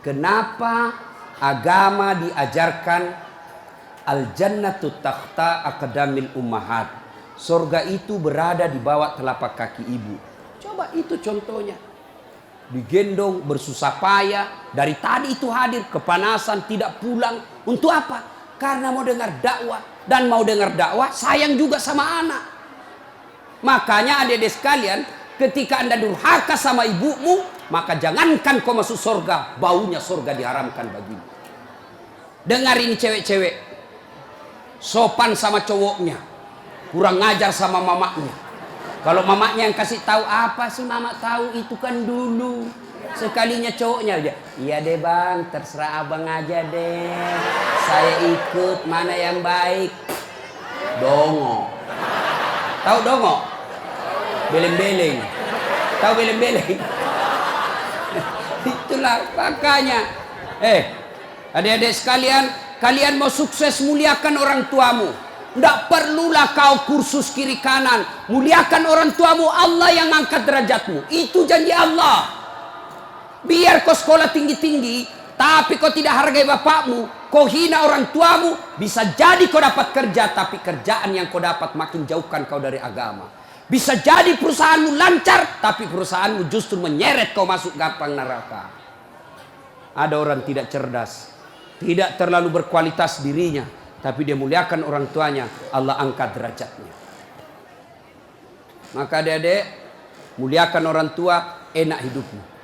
Kenapa agama diajarkan al-jannatu takhta aqdamil ummahat? Surga itu berada di bawah telapak kaki ibu. Coba itu contohnya. Digendong bersusah payah, dari tadi itu hadir, kepanasan, tidak pulang. Untuk apa? Karena mau dengar dakwah. Dan mau dengar dakwah sayang juga sama anak. Makanya adik-adik sekalian, ketika Anda durhaka sama ibumu, maka jangankan kau masuk surga, baunya surga diharamkan bagimu. Dengar ini cewek-cewek, sopan sama cowoknya, kurang ngajar sama mamaknya. Kalau mamaknya yang kasih tahu, apa sih mama tahu, itu kan dulu. Sekalinya cowoknya aja, iya deh bang, terserah abang aja deh, saya ikut, mana yang baik. Dongo. Tahu dongo? Beleng-beleng. Tahu beleng-beleng? Itulah makanya. Adik-adik sekalian, kalian mau sukses, muliakan orang tuamu. Tidak perlulah kau kursus kiri kanan. Muliakan orang tuamu, Allah yang angkat derajatmu. Itu janji Allah. Biar kau sekolah tinggi-tinggi, tapi kau tidak hargai bapakmu, kau hina orang tuamu, bisa jadi kau dapat kerja, tapi kerjaan yang kau dapat makin jauhkan kau dari agama. Bisa jadi perusahaanmu lancar, tapi perusahaanmu justru menyeret kau masuk gampang neraka. Ada orang tidak cerdas, tidak terlalu berkualitas dirinya, tapi dia muliakan orang tuanya, Allah angkat derajatnya. Maka adik-adik, muliakan orang tua, enak hidupmu.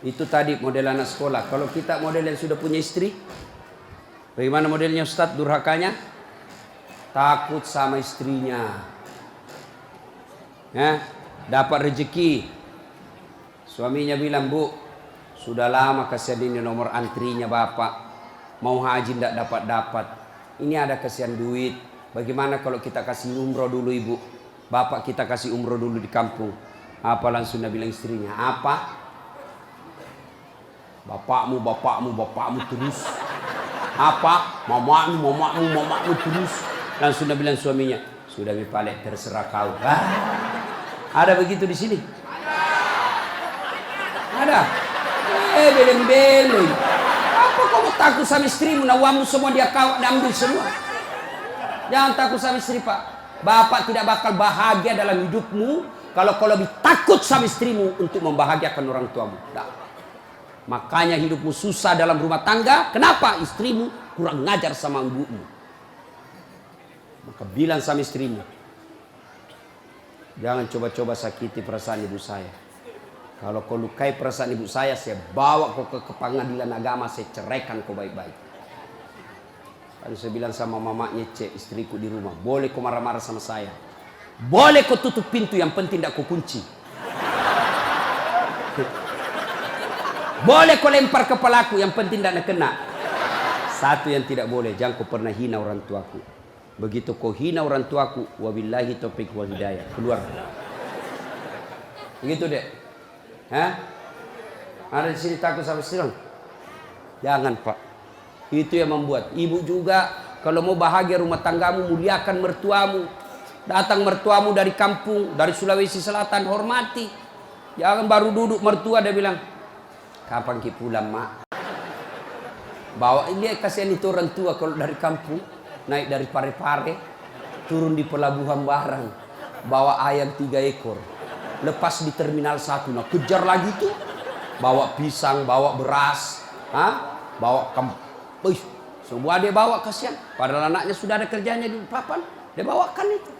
Itu tadi model anak sekolah. Kalau kita model yang sudah punya istri, bagaimana modelnya Ustadz durhakanya? Takut sama istrinya. Dapat rezeki, suaminya bilang, bu, sudah lama kasihan ini nomor antrinya bapak, mau haji tidak dapat. Ini ada kasihan duit, bagaimana kalau kita kasih umroh dulu ibu, bapak kita kasih umroh dulu di kampung. Apa langsung dia bilang istrinya, apa? Bapakmu terus. Apa? Mamamu terus. Langsung dia bilang suaminya, sudah mipalek, terserah kau. Ada begitu di sini? Ada. Beleng-beleng. Apa kamu takut sama istrimu? Nawamu semua dia kau ambil semua. Jangan takut sama istri, Pak. Bapak tidak bakal bahagia dalam hidupmu kalau kau lebih takut sama istrimu untuk membahagiakan orang tuamu. Nah. Makanya hidupmu susah dalam rumah tangga. Kenapa? Istrimu kurang ngajar sama ibumu. Maka bilang sama istrimu, jangan coba-coba sakiti perasaan ibu saya. Kalau kau lukai perasaan ibu saya bawa kau ke pengadilan agama, saya ceraikan kau baik-baik. Lalu saya bilang sama mamanya, istriku di rumah, boleh kau marah-marah sama saya, boleh kau tutup pintu, yang penting tidak kau kunci. Boleh kau lempar kepalaku, yang penting tidak kena. Satu yang tidak boleh, jangan kau pernah hina orang tuaku. Begitu kau hina orang tuaku, wabillahi taufiq wal hidayah, keluar. Begitu deh. Ada di sini takut sama istri? Jangan, Pak. Itu yang membuat ibu juga kalau mau bahagia rumah tanggamu, muliakan mertuamu. Datang mertuamu dari kampung, dari Sulawesi Selatan, hormati. Jangan baru duduk mertua dia bilang, kapan ki pulang, mak? Bawa dia, kasihan itu orang tua kalau dari kampung, naik dari Parepare, turun di pelabuhan barang, bawa ayam 3 ekor, lepas di terminal 1, nah kejar lagi tuh, bawa pisang, bawa beras, bawa semua dia bawa, kasihan. Padahal anaknya sudah ada kerjanya di papan, dia bawakan itu.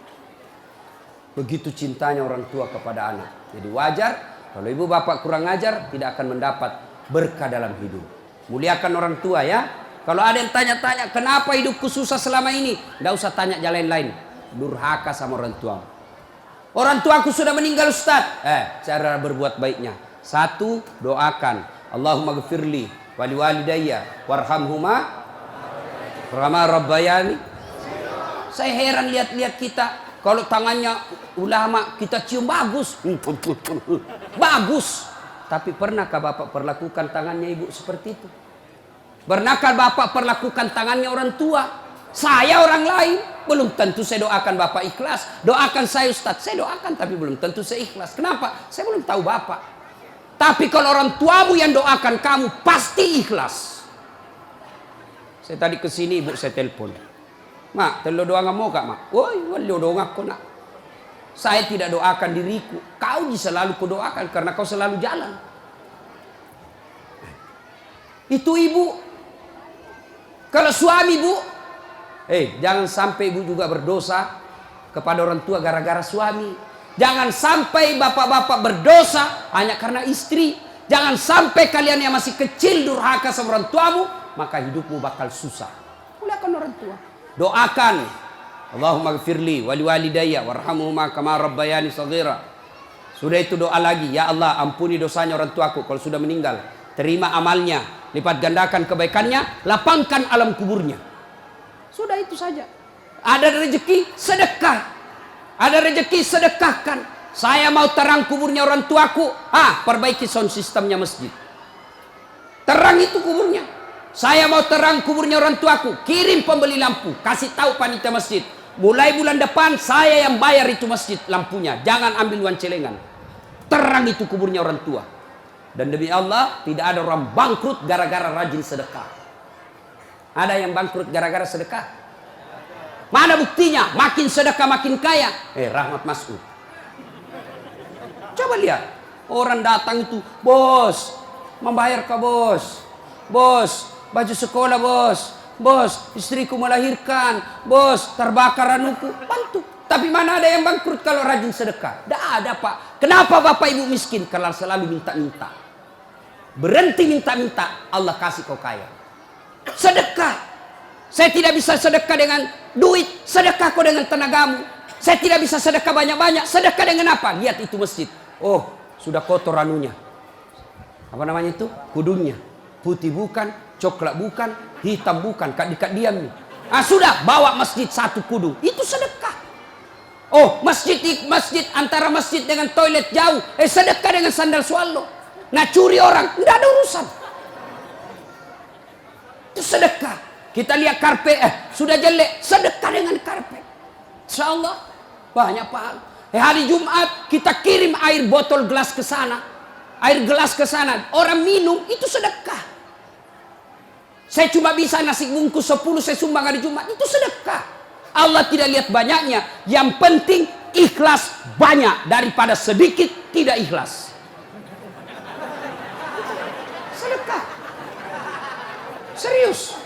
Begitu cintanya orang tua kepada anak. Jadi wajar kalau ibu bapak kurang ajar, tidak akan mendapat berkah dalam hidup. Muliakan orang tua ya. Kalau ada yang tanya-tanya, kenapa hidupku susah selama ini? Tidak usah tanya jalan lain. Durhaka sama orang tua. Orang tuaku sudah meninggal, Ustaz. Cara berbuat baiknya. 1, doakan. Allahumma gfirli wali walidayya warhamhuma kama rabbayani. Saya heran lihat-lihat kita. Kalau tangannya ulama kita cium bagus. Bagus. Tapi pernahkah Bapak perlakukan tangannya ibu seperti itu? Pernahkah Bapak perlakukan tangannya orang tua? Saya orang lain. Belum tentu saya doakan Bapak ikhlas. Doakan saya Ustaz. Saya doakan tapi belum tentu saya ikhlas. Kenapa? Saya belum tahu Bapak. Tapi kalau orang tuamu yang doakan kamu, pasti ikhlas. Saya tadi kesini ibu saya telepon. Mak, telo doa mau kak mak? Woi, walo doa aku nak. Saya tidak doakan diriku. Kau selalu kudoakan karena kau selalu jalan. Itu ibu. Kalau suami bu, jangan sampai ibu juga berdosa kepada orang tua gara-gara suami. Jangan sampai bapak-bapak berdosa hanya karena istri. Jangan sampai kalian yang masih kecil durhaka sama orang tuamu, maka hidupmu bakal susah. Muliakan orang tua. Doakan. Allahumma gfirli wali walidayya warhamhuma kama rabbayani shaghira. Sudah itu doa lagi, ya Allah ampuni dosanya orang tuaku kalau sudah meninggal. Terima amalnya, lipat gandakan kebaikannya, lapangkan alam kuburnya. Sudah itu saja. Ada rezeki, sedekah. Ada rezeki, sedekahkan. Saya mau terang kuburnya orang tuaku. Perbaiki sound sistemnya masjid. Terang itu kuburnya. Saya mau terang kuburnya orang tuaku. Kirim pembeli lampu. Kasih tahu panitia masjid. Mulai bulan depan saya yang bayar itu masjid lampunya. Jangan ambil uang celengan. Terang itu kuburnya orang tua. Dan demi Allah tidak ada orang bangkrut gara-gara rajin sedekah. Ada yang bangkrut gara-gara sedekah? Mana buktinya? Makin sedekah makin kaya. Rahmat Mas'ud. Coba lihat. Orang datang itu, bos, membayar ke bos. Bos, baju sekolah bos. Bos, istriku melahirkan. Bos, terbakar anuku. Bantu. Tapi mana ada yang bangkrut kalau rajin sedekah? Tidak ada pak. Kenapa bapak ibu miskin? Kalau selalu minta-minta. Berhenti minta-minta. Allah kasih kau kaya. Sedekah. Saya tidak bisa sedekah dengan duit. Sedekah kau dengan tenagamu. Saya tidak bisa sedekah banyak-banyak. Sedekah dengan apa? Lihat itu masjid. Oh, sudah kotor anunya. Apa namanya itu? Kudungnya. Putih bukan, coklat bukan, hitam bukan. Kak diam nih. Sudah, bawa masjid satu kudung. Itu sedekah. Oh, masjid antara masjid dengan toilet jauh. Sedekah dengan sandal swallow. Nah, curi orang. Tidak ada urusan. Itu sedekah. Kita lihat karpet, sudah jelek, sedekah dengan karpet. Insyaallah banyak pahala. Hari Jumat kita kirim air botol gelas ke sana, air gelas ke sana, orang minum itu sedekah. Saya cuma bisa nasi bungkus 10 saya sumbang hari Jumat, itu sedekah. Allah tidak lihat banyaknya, yang penting ikhlas banyak daripada sedikit tidak ikhlas. Sedekah. Serius.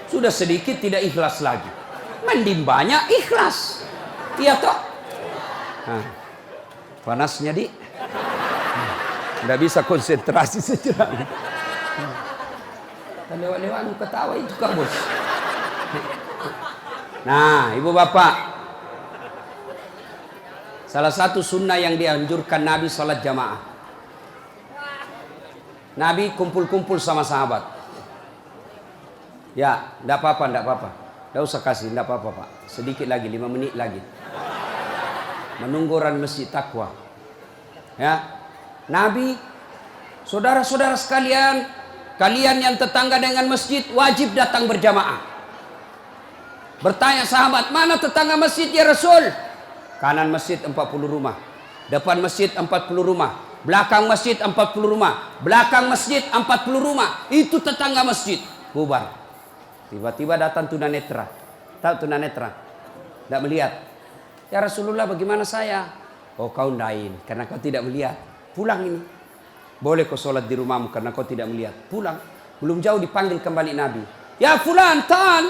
Sudah sedikit tidak ikhlas lagi. Mending banyak ikhlas. Iya toh? Panasnya di. Tidak bisa konsentrasi sejenak. Lewat-lewat ketawa itu kak bos. Nah ibu bapak. Salah satu sunnah yang dianjurkan Nabi sholat jamaah. Nabi kumpul-kumpul sama sahabat. Ya, tidak apa-apa. Tidak usah kasih, tidak apa-apa pak. Sedikit lagi, 5 menit lagi. Menunggu orang masjid takwa. Ya, Nabi, saudara-saudara sekalian, kalian yang tetangga dengan masjid wajib datang berjamaah. Bertanya sahabat, mana tetangga masjid ya Rasul? Kanan masjid 40 rumah, depan masjid 40 rumah, belakang masjid 40 rumah, belakang masjid 40 rumah. Itu tetangga masjid. Bubar. Tiba-tiba datang tunanetra. Tahu tunanetra? Tidak melihat. Ya Rasulullah bagaimana saya? Oh kau lain karena kau tidak melihat. Pulang ini. Boleh kau sholat di rumahmu karena kau tidak melihat. Pulang. Belum jauh dipanggil kembali Nabi. Ya fulan, tan.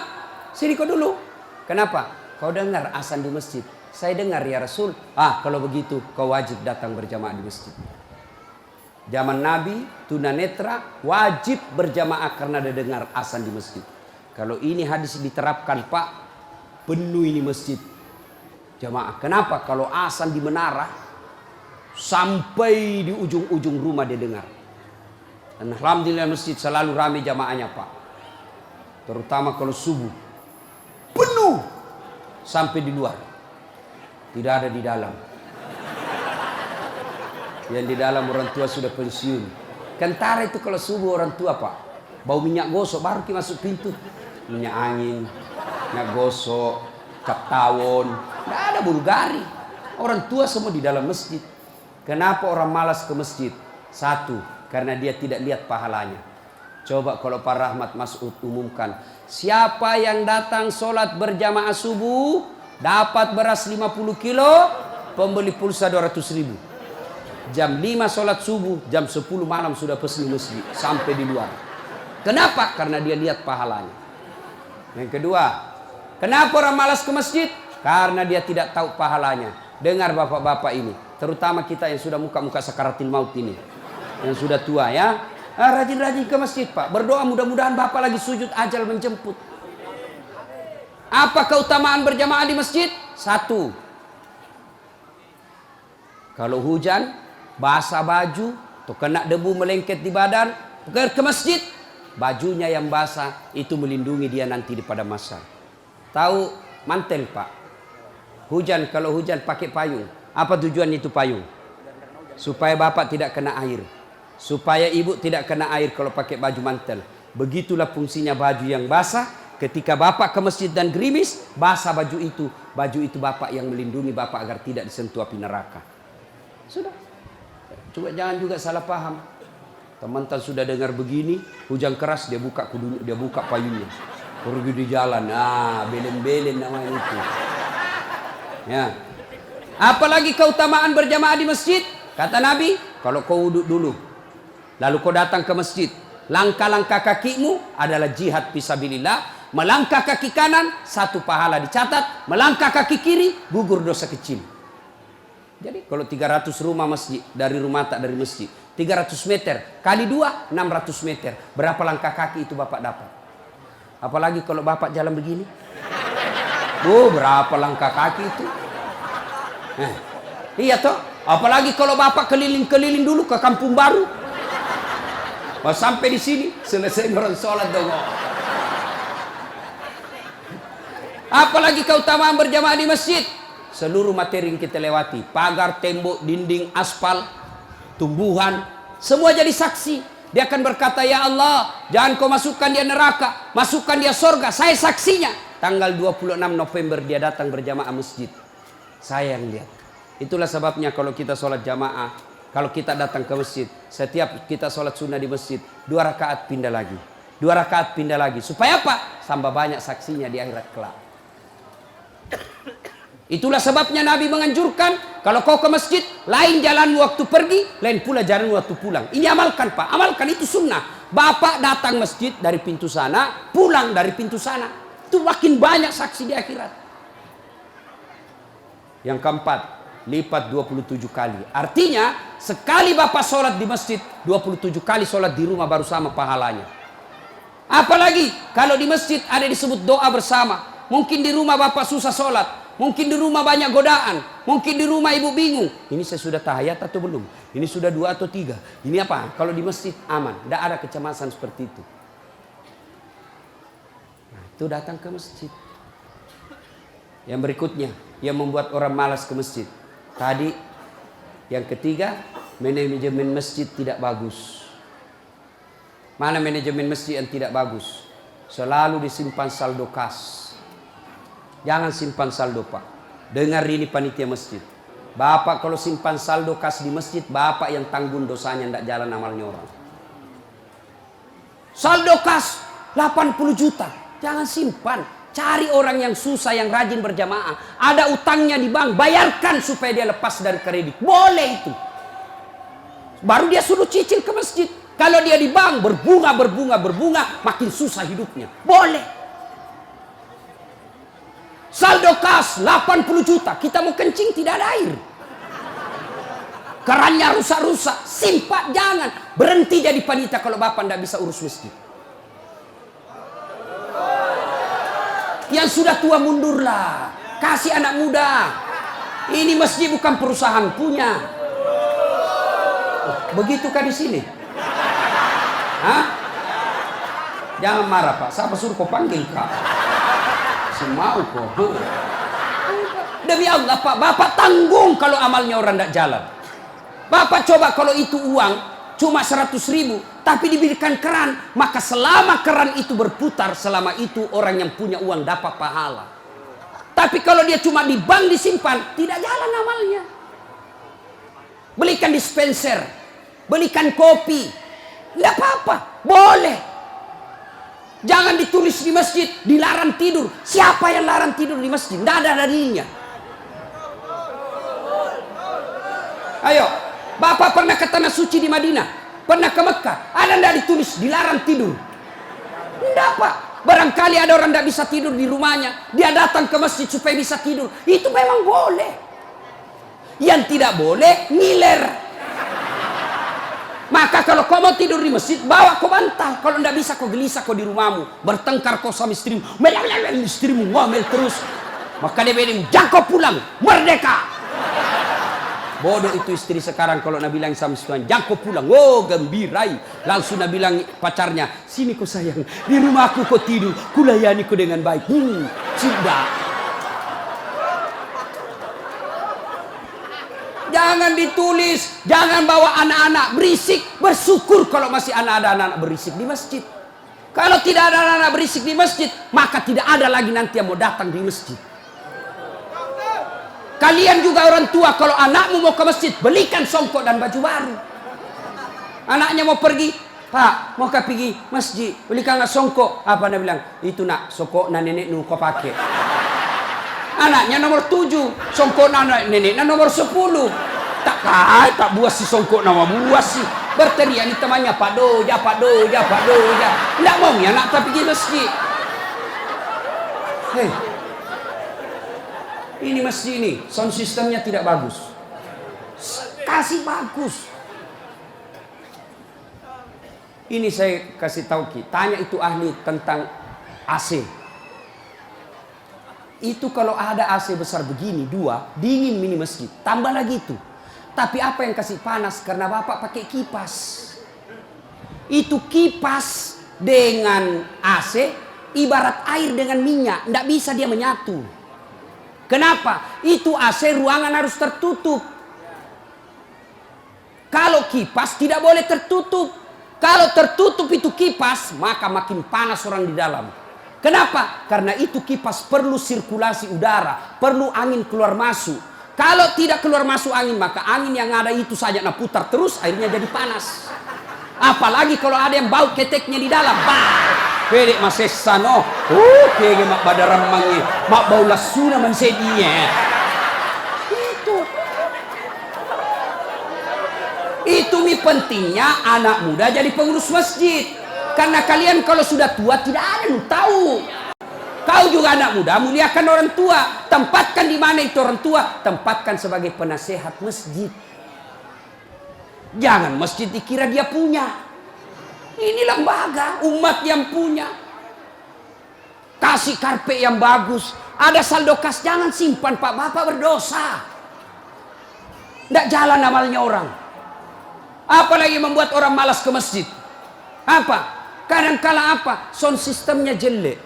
Sini kau dulu. Kenapa? Kau dengar azan di masjid. Saya dengar ya Rasul. Kalau begitu kau wajib datang berjamaah di masjid. Zaman Nabi, tunanetra wajib berjamaah karena dia dengar azan di masjid. Kalau ini hadis diterapkan pak, penuh ini masjid jamaah. Kenapa? Kalau azan di menara sampai di ujung-ujung rumah dia dengar. Dan alhamdulillah masjid selalu ramai jamaahnya pak. Terutama kalau subuh penuh sampai di luar. Tidak ada di dalam. Yang di dalam orang tua sudah pensiun. Kentara itu kalau subuh orang tua pak, bau minyak gosok baru kita masuk pintu. Minyak angin, minyak gosok, cap tawon, tidak ada Bulgari. Orang tua semua di dalam masjid. Kenapa orang malas ke masjid? Satu, karena dia tidak lihat pahalanya. Coba kalau Pak Rahmat Mas'ud umumkan, siapa yang datang sholat berjamaah subuh dapat beras 50 kilo, pembeli pulsa 200.000. Jam 5 sholat subuh, jam 10 malam sudah pesan masjid sampai di luar. Kenapa? Karena dia lihat pahalanya. Yang kedua, kenapa orang malas ke masjid? Karena dia tidak tahu pahalanya. Dengar bapak-bapak ini, terutama kita yang sudah muka-muka sakaratil maut ini, yang sudah tua ya, rajin-rajin ke masjid Pak, berdoa mudah-mudahan bapak lagi sujud ajal menjemput. Apa keutamaan berjamaah di masjid? Satu, kalau hujan basah baju atau kena debu melengket di badan, ke masjid, bajunya yang basah itu melindungi dia nanti di pada masa. Tahu mantel Pak, hujan, kalau hujan pakai payung. Apa tujuan itu payung? Supaya bapak tidak kena air, supaya ibu tidak kena air kalau pakai baju mantel. Begitulah fungsinya baju yang basah. Ketika bapak ke masjid dan gerimis, basah baju itu bapak yang melindungi bapak agar tidak disentuh api neraka. Sudah. Coba jangan juga salah paham. Teman-teman sudah dengar begini, hujan keras dia buka payungnya, pergi di jalan. Belen-belen namanya itu. Ya. Apalagi keutamaan berjamaah di masjid? Kata Nabi, kalau kau wudhu dulu, lalu kau datang ke masjid, langkah-langkah kakimu adalah jihad fisabilillah. Melangkah kaki kanan, 1 pahala dicatat. Melangkah kaki kiri, gugur dosa kecil. Jadi kalau 300 rumah masjid, dari rumah tak dari masjid, 300 meter kali 2, 600 meter. Berapa langkah kaki itu bapak dapat? Apalagi kalau bapak jalan begini, berapa langkah kaki itu? Iya toh. Apalagi kalau bapak keliling-keliling dulu ke kampung baru. Pas sampai di sini selesai orang sholat dong. Apalagi keutamaan berjamaah di masjid. Seluruh materi yang kita lewati, pagar, tembok, dinding, aspal, tumbuhan, semua jadi saksi. Dia akan berkata, ya Allah, jangan kau masukkan dia neraka, masukkan dia surga. Saya saksinya. Tanggal 26 November dia datang berjamaah masjid. Saya yang lihat. Itulah sebabnya kalau kita sholat jamaah, kalau kita datang ke masjid, setiap kita sholat sunnah di masjid, 2 rakaat pindah lagi, 2 rakaat pindah lagi. Supaya apa? Tambah banyak saksinya di akhirat kelak. Itulah sebabnya Nabi menganjurkan, kalau kau ke masjid, lain jalan waktu pergi, lain pula jalan waktu pulang. Ini amalkan Pak, amalkan, itu sunnah. Bapak datang masjid dari pintu sana, pulang dari pintu sana. Itu makin banyak saksi di akhirat. Yang keempat, lipat 27 kali. Artinya, sekali bapak sholat di masjid, 27 kali sholat di rumah baru sama pahalanya. Apalagi, kalau di masjid ada disebut doa bersama. Mungkin di rumah bapak susah sholat, mungkin di rumah banyak godaan, mungkin di rumah ibu bingung. Ini saya sudah tahiyat atau belum? Ini sudah 2 atau 3? Ini apa? Kalau di masjid aman, tidak ada kecemasan seperti itu. Nah, itu datang ke masjid. Yang berikutnya, yang membuat orang malas ke masjid. Tadi, yang ketiga, manajemen masjid tidak bagus. Mana manajemen masjid yang tidak bagus? Selalu disimpan saldo kas. Jangan simpan saldo Pak. Dengar ini panitia masjid. Bapak kalau simpan saldo kas di masjid, bapak yang tanggung dosanya, tidak jalan amalnya orang. Saldo kas 80 juta. Jangan simpan. Cari orang yang susah, yang rajin berjamaah. Ada utangnya di bank, bayarkan supaya dia lepas dari kredit. Boleh itu. Baru dia suruh cicil ke masjid. Kalau dia di bank berbunga, makin susah hidupnya. Boleh. Saldo kas 80 juta, kita mau kencing tidak ada air. Kerannya rusak-rusak, simpan, jangan. Berhenti jadi panitia kalau bapak tidak bisa urus masjid. Yang sudah tua mundurlah, kasih anak muda. Ini masjid bukan perusahaan punya. Begitukah di sini? Hah? Jangan marah Pak, siapa suruh kau panggil Kak? Mau kok. Demi Allah Pak, bapak tanggung kalau amalnya orang tidak jalan. Bapak coba kalau itu uang cuma 100.000, tapi diberikan keran, maka selama keran itu berputar, selama itu orang yang punya uang dapat pahala. Tapi kalau dia cuma di bank disimpan, tidak jalan amalnya. Belikan dispenser, belikan kopi. Tidak apa-apa, boleh. Jangan ditulis di masjid, dilarang tidur. Siapa yang larang tidur di masjid? Tidak ada dalilnya. Ayo, Bapak pernah ke tanah suci di Madinah? Pernah ke Mekah? Ada tidak ditulis dilarang tidur? Tidak, Pak. Barangkali ada orang tidak bisa tidur di rumahnya, dia datang ke masjid supaya bisa tidur. Itu memang boleh. Yang tidak boleh, ngiler. Maka kalau kau mau tidur di masjid, bawa kau bantal. Kalau tidak bisa, kau gelisah kau di rumahmu. Bertengkar kau sama istrimu. Istrimu ngomel terus. Maka dia bilang, jangan kau pulang. Merdeka. Bodoh itu istri sekarang kalau Nabi bilang sama Tuhan, jangan kau pulang. Oh, gembirai. Langsung Nabi bilang pacarnya, sini kau sayang. Di rumahku kau tidur. Kulayani kau dengan baik. Sudah. Jangan ditulis. Jangan bawa anak-anak berisik. Bersyukur kalau masih ada anak-anak berisik di masjid. Kalau tidak ada anak-anak berisik di masjid, maka tidak ada lagi nanti yang mau datang di masjid. Kalian juga orang tua, kalau anakmu mau ke masjid, belikan songkok dan baju baru. Anaknya mau pergi, Pak, mau pergi masjid, belikanlah songkok. Apa dia bilang? Itu nak, songkok na nenek nu kau pakai. Anaknya nomor 7, songkok na nenek na nomor 10. Tak buas si songkok nama buas si. Berteriak ni temannya, Pak Doja, Pak Doja, Pak Doja. Tidak mau ya nak tak pergi masjid. Hei. Ini masjid ini, sound systemnya tidak bagus. Kasih bagus. Ini saya kasih tahu Ki, tanya itu ahli tentang AC. Itu kalau ada AC besar begini, 2, dingin mini masjid. Tambah lagi itu. Tapi apa yang kasih panas? Karena Bapak pakai kipas. Itu kipas dengan AC, ibarat air dengan minyak. Tidak bisa dia menyatu. Kenapa? Itu AC ruangan harus tertutup. Kalau kipas tidak boleh tertutup. Kalau tertutup itu kipas, maka makin panas orang di dalam. Kenapa? Karena itu kipas perlu sirkulasi udara, perlu angin keluar masuk. Kalau tidak keluar masuk angin, maka angin yang ada itu saja nak putar terus, akhirnya jadi panas. Apalagi kalau ada yang bau keteknya di dalam. Pedek masesano. Kege mak badaram mangi. Mak bau lasuna mansedinya. Itu mi pentingnya anak muda jadi pengurus masjid. Karena kalian kalau sudah tua tidak ada yang tahu. Kau juga anak muda, muliakan orang tua. Tempatkan di mana itu orang tua, tempatkan sebagai penasehat masjid. Jangan masjid dikira dia punya. Ini lembaga umat yang punya. Kasih karpet yang bagus. Ada saldo kas, jangan simpan Pak, Bapak berdosa. Tidak jalan amalnya orang. Apalagi membuat orang malas ke masjid. Apa? Kadang-kala apa? Sound sistemnya jelek.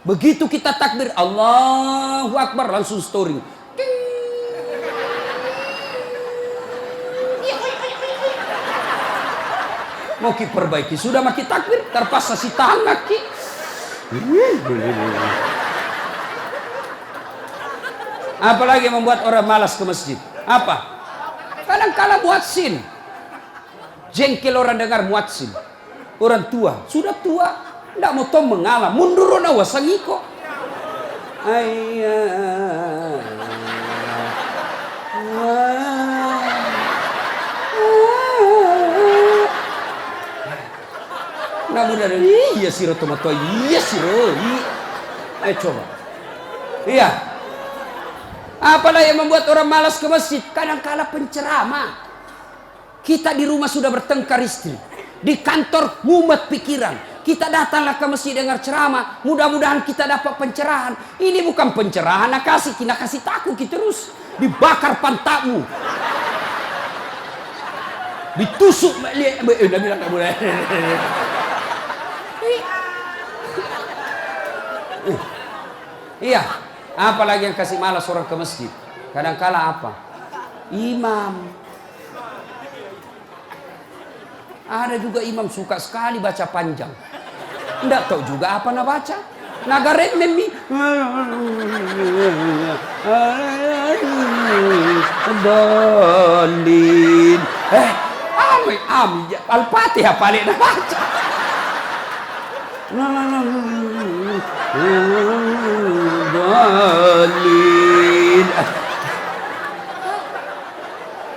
Begitu kita takbir Allahu Akbar, langsung story. Mau ki perbaiki, sudah maki takbir, terpaksa si tangga ki. Apalagi membuat orang malas ke masjid. Apa? Kadang-kala muadzin. Jengkel orang dengar muadzin. Orang tua, sudah tua, tidak mau tom mengalah, mundur na wasangiko. Nah mudah iya siro tomato, iya siro. Ayo coba. Iya. Apalah yang membuat orang malas ke masjid? Kadang-kala penceramah. Kita di rumah sudah bertengkar istri. Di kantor mumet pikiran. Kita datanglah ke masjid dengar ceramah. Mudah-mudahan kita dapat pencerahan. Ini bukan pencerahan, nak kasih takut kita terus. Dibakar pantatmu. Ditusuk. Udah bilang tak boleh. Iya. Apalagi yang kasih malas orang ke masjid. Kadang-kala apa? Imam. Ada juga imam suka sekali baca panjang. Tidak tahu juga apa nak baca. Nagaret memi. Dolin. Al-Fatihah paling nak baca. Dolin.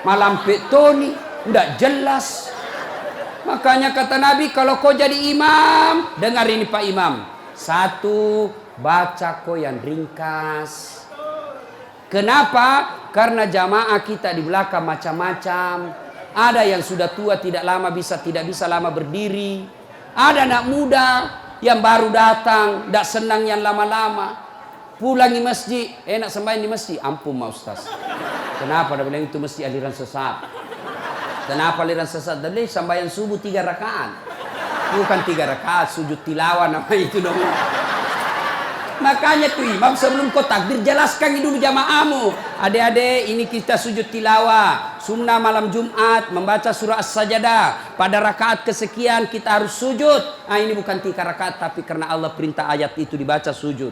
Malam petoni, tidak jelas. Makanya kata Nabi, kalau kau jadi imam, dengar ini Pak Imam. Satu, baca kau yang ringkas. Kenapa? Karena jamaah kita di belakang macam-macam. Ada yang sudah tua tidak bisa lama berdiri. Ada anak muda yang baru datang, tidak senang yang lama-lama. Pulang di masjid, enak sembahyang di masjid. Ampun Ma Ustaz. Kenapa? Dia bilang itu masjid aliran sesat. Kenapa aliran sesat? Dia bilang sembahyang subuh 3 rakaat. Bukan 3 rakaat, sujud tilawah nama itu dong. Makanya tuh imam sebelum kau takbir jelaskan dulu jamaahmu. Adik-adik, ini kita sujud tilawah. Sunnah malam Jumat membaca surah As-Sajdah. Pada rakaat kesekian kita harus sujud. Ini bukan 3 rakaat, tapi karena Allah perintah ayat itu dibaca sujud.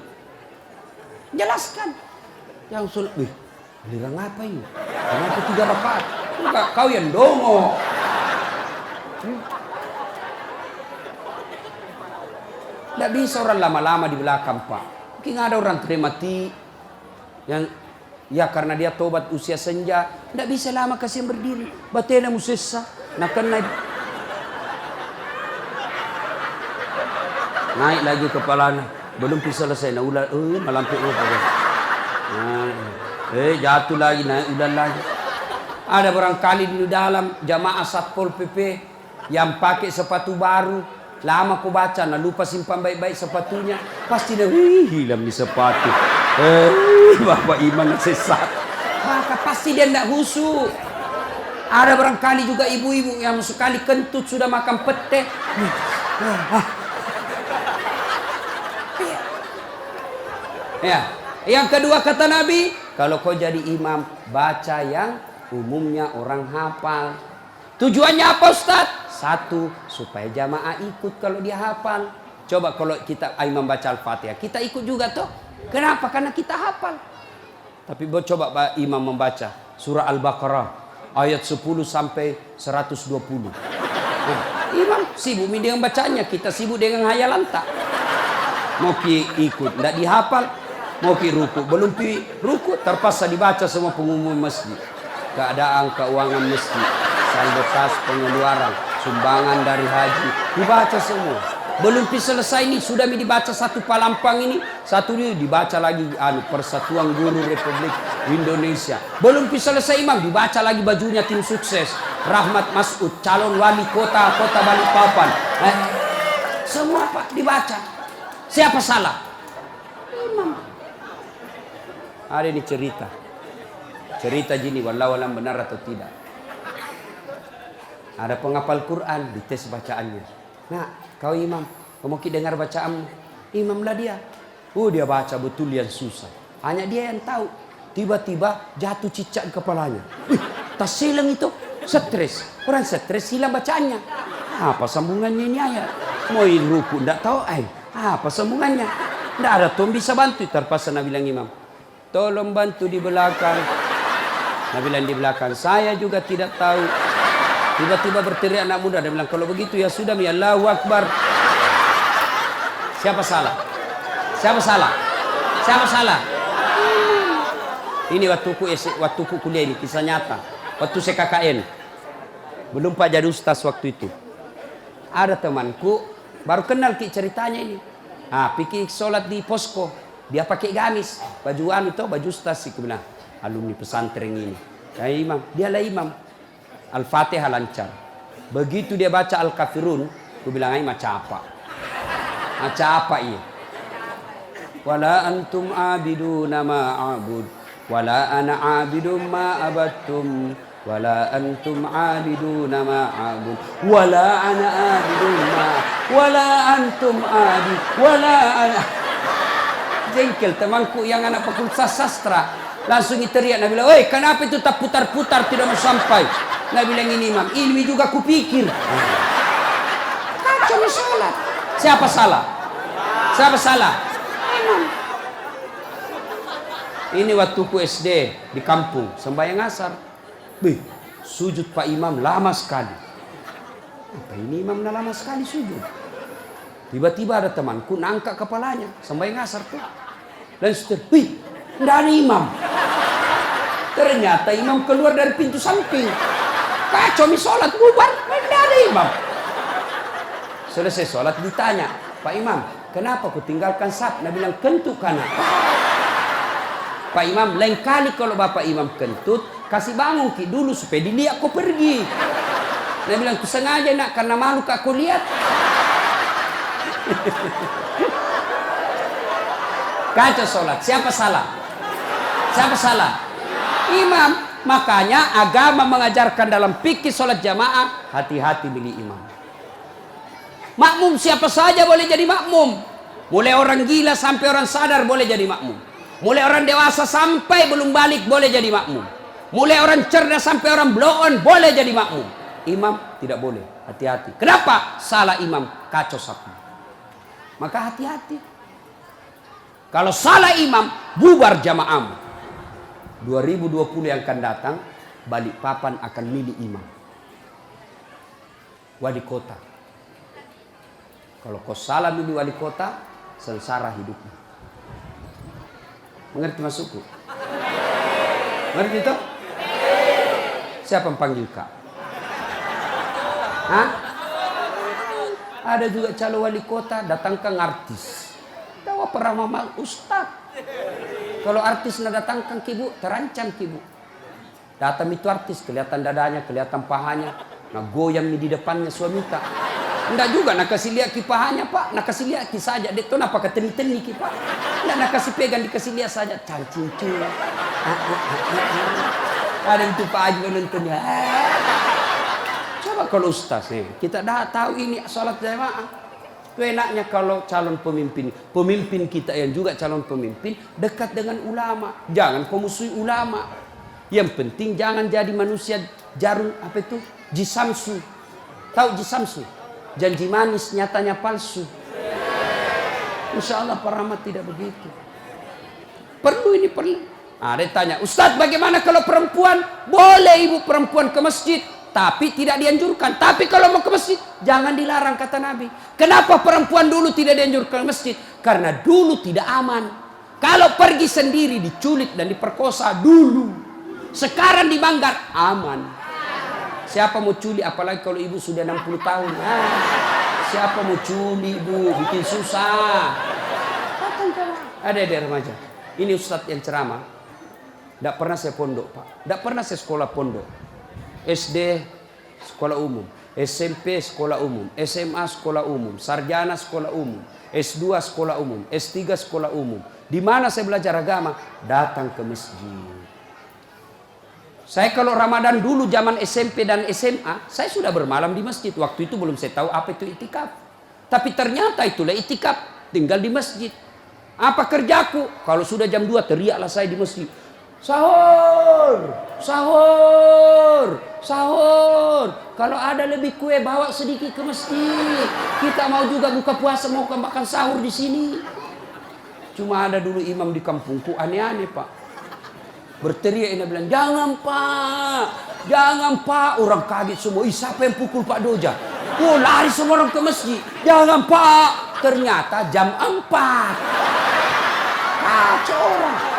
Jelaskan. Yang sulit, aliran apa ini? Kenapa 3 rakaat? Enggak, kau yang dongo. Tidak bisa orang lama-lama di belakang Pak. Mungkin ada orang mati yang ya karena dia tobat usia senja, tidak bisa lama kasih berdiri. Batena musessa, nak naik lagi kepalanya, belum bisa selesai. Nah ular, malampir jatuh lagi, naik ular lagi. Ada barangkali di dalam jamaah Satpol PP yang pakai sepatu baru. Lama aku baca, nah lupa simpan baik-baik sepatunya. Pasti dia, hilang di sepatu. Bapak imam sesat. Maka pasti dia tidak khusyuk. Ada barangkali juga ibu-ibu yang sekali kentut sudah makan pete. Ya. Yang kedua kata Nabi, kalau kau jadi imam, baca yang umumnya orang hafal. Tujuannya apa Ustaz? Satu, supaya jamaah ikut kalau dia hafal. Coba kalau kita imam baca Al-Fatihah, kita ikut juga toh. Kenapa? Karena kita hafal. Tapi coba imam membaca surah Al-Baqarah ayat 10 sampai 120. Nah, imam sibuk dengan bacanya, kita sibuk dengan hayalan tak. Mau ikut, tidak dihafal. Mau ruku, belum ruku, terpaksa dibaca semua pengumuman masjid. Keadaan keuangan masjid, saldo kas pengeluaran, sumbangan dari haji, dibaca semua. Belum selesai ini sudah dibaca satu palampang ini, satu ini dibaca lagi Persatuan Guru Republik Indonesia. Belum selesai imam dibaca lagi bajunya tim sukses Rahmat Masud, calon wali kota Balikpapan. Semua Pak dibaca. Siapa salah? Imam. Ada ini cerita gini, wallahu alam benar atau tidak. Ada penghafal Quran, dites bacaannya. Nah, kau imam, kau mau dengar bacaan imamlah dia. Dia baca betul yang susah. Hanya dia yang tahu. Tiba-tiba jatuh cicak di kepalanya. Tas silang itu, stres. Orang stres hilang bacaannya. Apa sambungannya ini ayat? Mau ruku, tidak tahu. Apa sambungannya? Tidak ada tuh bisa bantu. Terpaksa Nabi bilang imam, tolong bantu di belakang. Nabi bilang di belakang, saya juga tidak tahu. Tiba-tiba berteriak anak muda. Dia bilang, kalau begitu ya sudah, ya Allahu Akbar. Siapa salah? Siapa salah? Siapa salah? Ini waktuku kuliah ini, kisah nyata. Waktu saya KKN. Belum Pak jadi ustaz waktu itu. Ada temanku, baru kenal ceritanya ini. Pikir sholat di posko. Dia pakai gamis. Baju baju ustaz. Aku bilang, alumni pesantren ini. Ya imam, dialah imam. Al-Fatihah lancar. Begitu dia baca Al-Kafirun, aku bilang macam apa? Macam apa ini? Wala antum abiduna ma'abud, wala ana abidum ma'abattum, wala antum abiduna ma'abud, wala ana abidum wala antum abid, wala ana. Jengkel temanku yang anak fakultas sastra. Langsung teriak, Nabi bilang, "Oi, kenapa itu tak putar-putar tidak mau sampai?" Nabi bilang, ini imam, ini juga kupikir. Kacau sholat. Siapa salah? Siapa salah? Ini waktuku SD di kampung, sembahyang asar. Bih, sujud Pak Imam lama sekali. Apa ini imam lama sekali sujud? Tiba-tiba ada temanku nangkak kepalanya, sembahyang asar tuh. Dan setelah, wih, tidak ada imam. Ternyata imam keluar dari pintu samping. Kacau mi sholat, bubar, tidak ada imam. Selesai sholat ditanya, Pak Imam, kenapa kau tinggalkan saf? Dia bilang, kentut kanan. Pak Imam, lain kali kalau Bapak Imam kentut, kasih bangun ki dulu supaya dilihat kau pergi. Dia bilang, ku sengaja nak, karena malu kak kau lihat. Kacau sholat, siapa salah? Siapa salah? Imam. Makanya agama mengajarkan dalam fikih sholat jamaah, hati-hati milih imam. Makmum siapa saja boleh jadi makmum. Mulai orang gila sampai orang sadar boleh jadi makmum. Mulai orang dewasa sampai belum balik boleh jadi makmum. Mulai orang cerdas sampai orang blow on boleh jadi makmum. Imam tidak boleh, hati-hati. Kenapa? Salah imam, kacau sapu. Maka hati-hati. Kalau salah imam, bubar jamaahmu. 2020 yang akan datang, Balikpapan akan milih imam. Wali kota. Kalau kau salah milih wali kota, sengsara hidupmu. Mengerti maksudku? Mengerti itu? Siapa yang panggil kak? Hah? Ada juga calon wali kota, datangkan artis. Tahu pernah mama ustaz. Kalau artis nak datangkan kibu, terancam kibu. Datang itu artis, kelihatan dadanya, kelihatan pahanya. Nah goyang di depannya suami tak. Enggak juga nak kasih lihat kipahanya pak, nak kasih lihat saja. Dia tu apa keteni-teni kipak. Enggak nak kasih pegang, dikasih lihat saja. Cancing-cing. Ada itu Pak Haji menontonnya. Coba kalau ustaz nih, kita dah tahu ini salat jamaah. Itu enaknya kalau calon pemimpin kita yang juga calon pemimpin dekat dengan ulama. Jangan kau musuhi ulama. Yang penting jangan jadi manusia jarum apa itu? Jisamsu. Tahu jisamsu? Janji manis nyatanya palsu. Insya Allah Pak Rahmat tidak begitu. Perlu ini perlu. Nah, dia tanya, Ustadz bagaimana kalau perempuan? Boleh ibu perempuan ke masjid, tapi tidak dianjurkan. Tapi kalau mau ke masjid, jangan dilarang kata Nabi. Kenapa perempuan dulu tidak dianjurkan ke masjid? Karena dulu tidak aman. Kalau pergi sendiri diculik dan diperkosa dulu. Sekarang di Manggar aman. Siapa mau culik, apalagi kalau ibu sudah 60 tahun. Siapa mau culik ibu, bikin susah. Ada remaja. Ini ustadz yang ceramah. Tidak pernah saya pondok pak. Tidak pernah saya sekolah pondok. SD sekolah umum, SMP sekolah umum, SMA sekolah umum, sarjana sekolah umum, S2 sekolah umum, S3 sekolah umum. Di mana saya belajar agama? Datang ke masjid. Saya kalau Ramadan dulu zaman SMP dan SMA, saya sudah bermalam di masjid. Waktu itu belum saya tahu apa itu itikaf. Tapi ternyata itulah itikaf, tinggal di masjid. Apa kerjaku? Kalau sudah jam 2 teriaklah saya di masjid. Sahur, sahur, sahur. Kalau ada lebih kue bawa sedikit ke masjid. Kita mau juga buka puasa, mau makan sahur di sini. Cuma ada dulu imam di kampungku aneh-aneh pak. Berteriak ini bilang, jangan pak, orang kaget semua. Ih, siapa yang pukul Pak Doja? Oh, lari semua orang ke masjid. Jangan pak, ternyata jam 4. Kacau orang.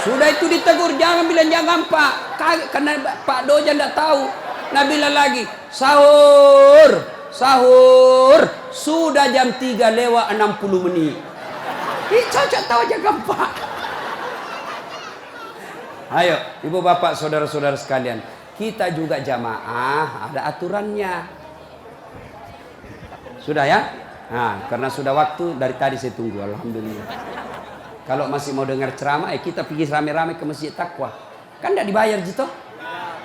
Sudah itu ditegur, jangan bilang jangan pak. Kaget karena Pak Doja tidak tahu. Nah bilang lagi, sahur, sahur. Sudah jam 3 lewat 60 menit. Ih, cocok tahu aja gampang. Ayo, ibu bapak, saudara-saudara sekalian, kita juga jamaah ada aturannya. Sudah ya? Nah, karena sudah waktu dari tadi saya tunggu, alhamdulillah. Kalau masih mau dengar ceramah, kita pergi rame-rame ke Masjid Taqwa. Kan tidak dibayar gitu.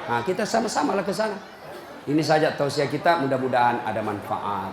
Nah, kita sama-sama lah ke sana. Ini saja tausiah kita, mudah-mudahan ada manfaat.